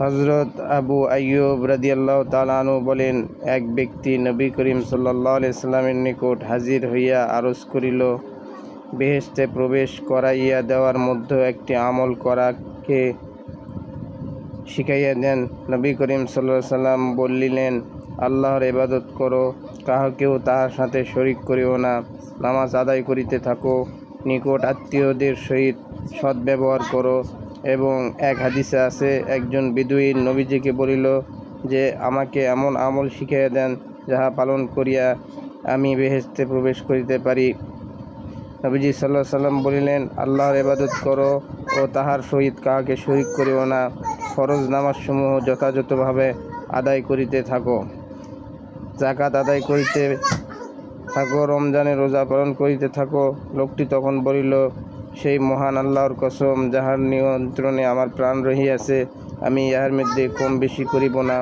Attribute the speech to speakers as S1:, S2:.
S1: হযরত আবু আইয়ুব রাদিয়াল্লাহু তাআলা আনহু বলেন, এক ব্যক্তি নবী করিম সাল্লাল্লাহু আলাইহি সাল্লামের নিকট হাজির হইয়া আরজ করিল, বেহেশতে প্রবেশ করাইয়া দেওয়ার মধ্যে একটি আমল করাকে শিখাইয়া দেন। নবী করিম সাল্লাল্লাহু আলাইহি সাল্লাম বলিলেন, আল্লাহর ইবাদত করো, কাহাকেও তাহার সাথে শরীক করিও না, নামাজ আদায় করিতে থাকো, নিকট আত্মীয়দের সহিত সদ্ব্যবহার করো। এবং এক হাদিসে আছে, একজন বিদুইন নবীজিকে বলিল যে, আমাকে এমন আমল শিখাইয়া দেন, যাহা পালন করিয়া আমি বেহেশতে প্রবেশ করিতে পারি। নবীজি সাল্লাল্লাহু আলাইহি সাল্লাম বলিলেন, আল্লাহর ইবাদত করো ও তাহার সহিত কাহাকে শরীক করিও না, ফরজ নামাজসমূহ যথাযথভাবে আদায় করিতে থাকো, যাকাত আদায় করিতে থাকো, রমজানের রোজা পালন করিতে থাকো। লোকটি তখন বলিল, সেই মহান আল্লাহর কসম, যাহার নিয়ন্ত্রণে আমার প্রাণ রহিয়াছে, আমি ইহার মধ্যে কম বেশি করিব না।